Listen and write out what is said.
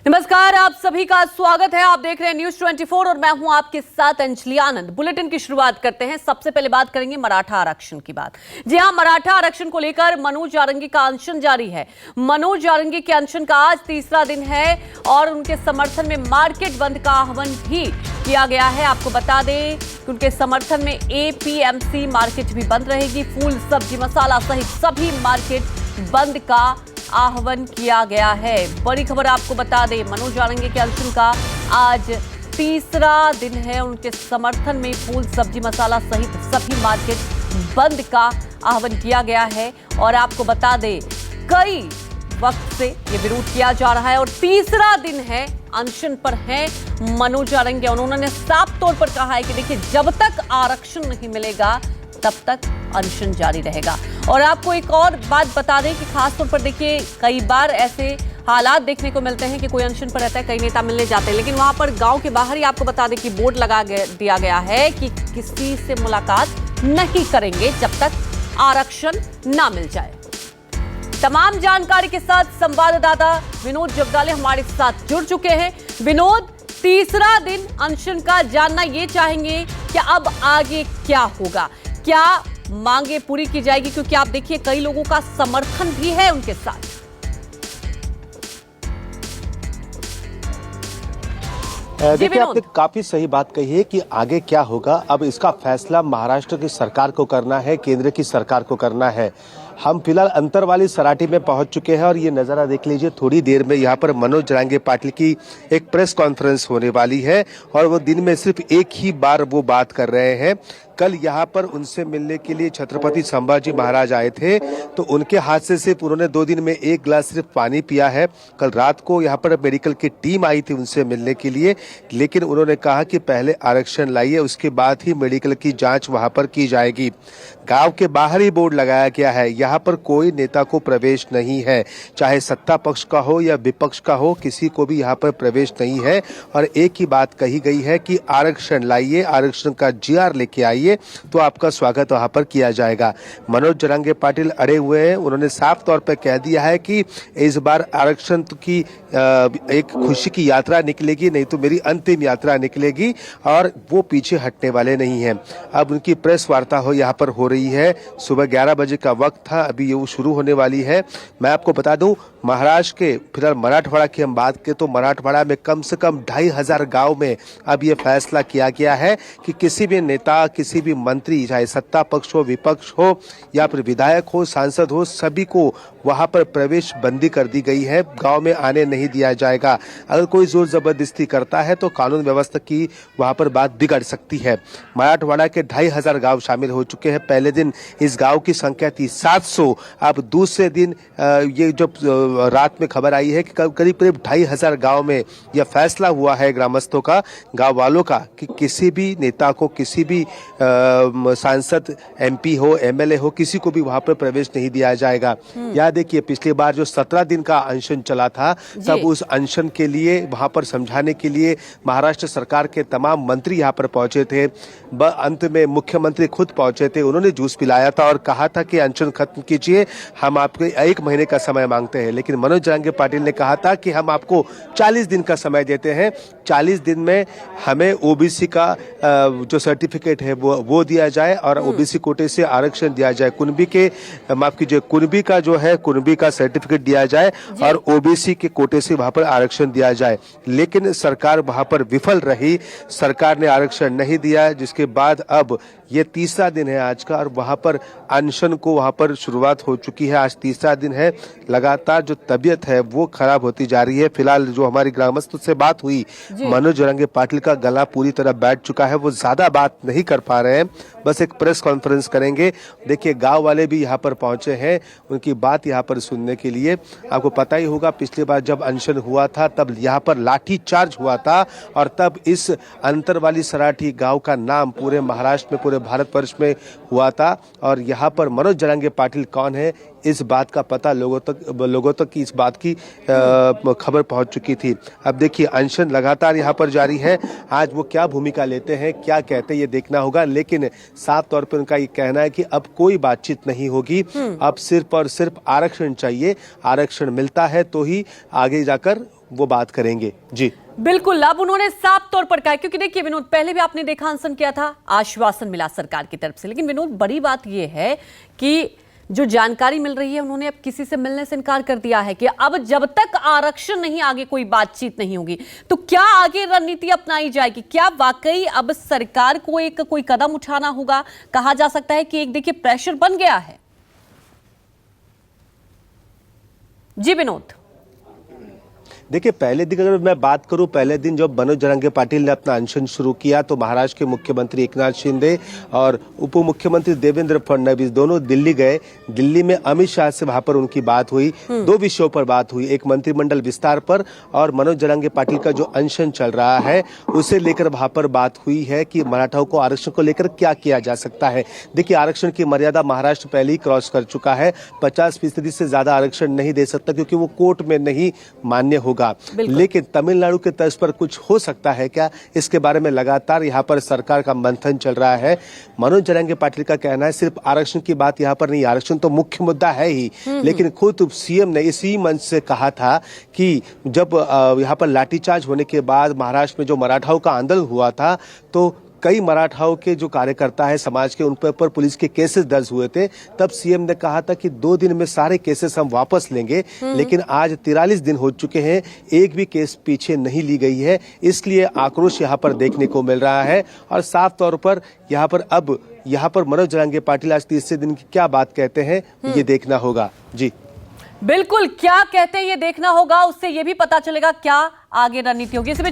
नमस्कार, आप सभी का स्वागत है। आप देख रहे हैं न्यूज 24 और मैं हूं आपके साथ अंजलि आनंद। बुलेटिन की शुरुआत करते हैं। सबसे पहले बात करेंगे मराठा आरक्षण की बात। जी हां, मराठा आरक्षण को लेकर मनोज जारंगी का अनशन जारी है। मनोज जारंगी के अनशन का आज तीसरा दिन है और उनके समर्थन में मार्केट बंद का आह्वान भी किया गया है। आपको बता दें कि उनके समर्थन में एपीएमसी मार्केट भी बंद रहेगी। फूल, सब्जी, मसाला सहित सभी मार्केट बंद का आह्वान किया गया है। बड़ी खबर आपको बता दें, मनोज जारंगी के अनशन का आज तीसरा दिन है। उनके समर्थन में फूल, सब्जी, मसाला सहित सभी मार्केट बंद का आह्वान किया गया है। और आपको बता दें, कई वक्त से ये विरोध किया जा रहा है और तीसरा दिन है, अनशन पर है मनोज जारंगी। उन्होंने साफ तौर पर कहा है कि देखिए, जब तक आरक्षण नहीं मिलेगा तब तक अनशन जारी रहेगा। और आपको एक और बात बता दें कि खासतौर पर देखिए, कई बार ऐसे हालात देखने को मिलते हैं कि कोई अनशन पर रहता है, कई नेता मिलने जाते हैं, लेकिन वहां पर गांव के बाहर ही आपको बता दें कि बोर्ड लगा दिया गया है कि किसी से मुलाकात नहीं करेंगे जब तक आरक्षण ना मिल जाए। तमाम जानकारी के साथ संवाददाता विनोद जगदाले हमारे साथ जुड़ चुके हैं। विनोद, तीसरा दिन अनशन का, जानना ये चाहेंगे कि अब आगे क्या होगा, क्या मांगे पूरी की जाएगी, क्योंकि आप देखिए कई लोगों का समर्थन भी है उनके साथ। देखिए, आपने काफी सही बात कही है कि आगे क्या होगा। अब इसका फैसला महाराष्ट्र की सरकार को करना है, केंद्र की सरकार को करना है। हम फिलहाल अंतर वाली सराठी में पहुंच चुके हैं और ये नजारा देख लीजिए। थोड़ी देर में यहाँ पर मनोज जारंगी पाटिल की एक प्रेस कॉन्फ्रेंस होने वाली है और वो दिन में सिर्फ एक ही बार वो बात कर रहे हैं। कल यहाँ पर उनसे मिलने के लिए छत्रपति संभाजी महाराज आए थे, तो उनके हाथ से सिर्फ उन्होंने 2 दिन में 1 गिलास सिर्फ पानी पिया है। कल रात को यहाँ पर मेडिकल की टीम आई थी उनसे मिलने के लिए, लेकिन उन्होंने कहा कि पहले आरक्षण लाइए, उसके बाद ही मेडिकल की जांच वहां पर की जाएगी। गांव के बाहर ही बोर्ड लगाया गया है, यहाँ पर कोई नेता को प्रवेश नहीं है, चाहे सत्ता पक्ष का हो या विपक्ष का हो, किसी को भी यहाँ पर प्रवेश नहीं है। और एक ही बात कही गई है कि आरक्षण लाइए, आरक्षण का जीआर लेके आइए, तो आपका स्वागत वहां पर किया जाएगा। मनोज जारंगी पाटिल अड़े हुए हैं। उन्होंने साफ तौर पर कह दिया है कि इस बार आरक्षण की एक खुशी की यात्रा निकलेगी, नहीं तो मेरी अंतिम यात्रा निकलेगी, और वो पीछे हटने वाले नहीं हैं। अब उनकी प्रेस वार्ता यहाँ पर हो रही है। सुबह 11 बजे का वक्त था, अभी ये शुरू होने वाली है। मैं आपको बता दूं, महाराष्ट्र के, फिलहाल मराठवाड़ा की हम बात करें तो मराठवाड़ा में कम से कम 2500 गांव में अब ये फैसला किया गया है कि किसी भी नेता, किसी भी मंत्री, चाहे सत्ता पक्ष हो, विपक्ष हो या फिर विधायक हो, सांसद हो, सभी को वहां पर प्रवेश बंदी कर दी गई है। गांव में आने नहीं दिया जाएगा। अगर कोई जोर जबरदस्ती करता है तो कानून व्यवस्था की वहां पर बात बिगड़ सकती है। मराठवाड़ा के 2500 गांव शामिल हो चुके हैं। पहले दिन इस गांव की संख्या थी 700। अब दूसरे दिन ये जब रात में खबर आई है कि करीब 2500 गांव में यह फैसला हुआ है ग्रामस्थों का, गांव वालों का, कि किसी भी नेता को, किसी भी सांसद, एमपी हो, एमएलए हो, किसी को भी वहां पर प्रवेश नहीं दिया जाएगा। याद देखिए, पिछली बार जो 17 दिन का अनशन चला था, तब उस अनशन के लिए वहां पर समझाने के लिए महाराष्ट्र सरकार के तमाम मंत्री यहां पर पहुंचे थे। अंत में मुख्यमंत्री खुद पहुंचे थे। उन्होंने जूस पिलाया था और कहा था कि अनशन खत्म कीजिए, हम आपको 1 महीने का समय मांगते हैं। लेकिन मनोज जारंगी पाटिल ने कहा था कि हम आपको 40 दिन का समय देते हैं। 40 दिन में हमें ओबीसी का जो सर्टिफिकेट है वो दिया जाए और ओबीसी कोटे से आरक्षण दिया जाए। कुणबी के, माफ कीजिए, कुणबी का जो है, कुणबी का सर्टिफिकेट दिया जाए और ओबीसी के कोटे से वहां पर आरक्षण दिया जाए। लेकिन सरकार वहां पर विफल रही, सरकार ने आरक्षण नहीं दिया, जिसके बाद अब ये तीसरा दिन है आज का और वहां पर अनशन को वहां पर शुरुआत हो चुकी है। आज तीसरा दिन है। लगातार जो तबीयत है वो खराब होती जा रही है। फिलहाल जो हमारी ग्रामस्थों से बात हुई, मनोज जारंगी पाटिल का गला पूरी तरह बैठ चुका है, वो ज्यादा बात नहीं कर पा रहे हैं, बस एक प्रेस कॉन्फ्रेंस करेंगे। देखिए, गांव वाले भी यहाँ पर पहुंचे हैं उनकी बात यहाँ पर सुनने के लिए। आपको पता ही होगा, पिछली बार जब अनशन हुआ था तब यहाँ पर लाठी चार्ज हुआ था और तब इस अंतर वाली सराठी गांव का नाम पूरे महाराष्ट्र में, पूरे भारतवर्ष में हुआ था। और यहाँ पर मनोज जारंगी पाटिल कौन है, इस बात का पता लोगों तक की इस बात की खबर पहुंच चुकी थी। अब देखिए, अनशन लगातार यहाँ पर जारी है। आज वो क्या भूमिका लेते हैं, क्या कहते हैं, ये देखना होगा। लेकिन साफ तौर पर उनका ये कहना है कि अब कोई बातचीत नहीं होगी, अब सिर्फ और सिर्फ आरक्षण चाहिए। आरक्षण मिलता है तो ही आगे जाकर वो बात करेंगे। जी बिल्कुल, अब उन्होंने साफ तौर पर कहा, क्योंकि देखिए विनोद, पहले भी आपने देखा अनशन किया था, आश्वासन मिला सरकार की तरफ से, लेकिन विनोद बड़ी बात यह है कि जो जानकारी मिल रही है, उन्होंने अब किसी से मिलने से इनकार कर दिया है कि अब जब तक आरक्षण नहीं, आगे कोई बातचीत नहीं होगी। तो क्या आगे रणनीति अपनाई जाएगी? क्या वाकई अब सरकार को एक कोई कदम उठाना होगा? कहा जा सकता है कि एक देखिए प्रेशर बन गया है। जी विनोद, देखिए, पहले दिन अगर मैं बात करूं, पहले दिन जब मनोज जरंगे पाटिल ने अपना अनशन शुरू किया तो महाराष्ट्र के मुख्यमंत्री एकनाथ शिंदे और उप मुख्यमंत्री देवेंद्र फडणवीस दोनों दिल्ली गए। दिल्ली में अमित शाह से वहां पर उनकी बात हुई। दो विषयों पर बात हुई, एक मंत्रिमंडल विस्तार पर और मनोज जरंगे पाटिल का जो अनशन चल रहा है उसे लेकर वहां पर बात हुई है कि मराठाओं को आरक्षण को लेकर क्या किया जा सकता है। देखिए, आरक्षण की मर्यादा महाराष्ट्र पहले ही क्रॉस कर चुका है। 50% से ज्यादा आरक्षण नहीं दे सकता क्योंकि वो कोर्ट में नहीं मान्य होगा। लेकिन तमिलनाडु के तर्ज पर कुछ हो सकता है क्या, इसके बारे में लगातार यहाँ पर सरकार का मंथन चल रहा है। मनोज जरंगे पाटिल का कहना है सिर्फ आरक्षण की बात यहाँ पर नहीं, आरक्षण तो मुख्य मुद्दा है ही, लेकिन खुद सीएम ने इसी मंच से कहा था कि जब यहाँ पर लाठीचार्ज होने के बाद महाराष्ट्र में जो मराठाओं का आंदोलन हुआ था तो कई मराठाओं के जो कार्यकर्ता है समाज के, उन पर पुलिस के केसेस दर्ज हुए थे। तब सीएम ने कहा था कि 2 दिन में सारे केसेस हम वापस लेंगे, लेकिन आज 43 दिन हो चुके हैं, एक भी केस पीछे नहीं ली गई है। इसलिए आक्रोश यहाँ पर देखने को मिल रहा है और साफ तौर पर यहाँ पर मनोज जरंगे पाटिल आज तीसरे दिन की क्या बात कहते हैं ये देखना होगा। जी बिल्कुल, क्या कहते हैं ये देखना होगा, उससे ये भी पता चलेगा क्या आगे रणनीति होगी।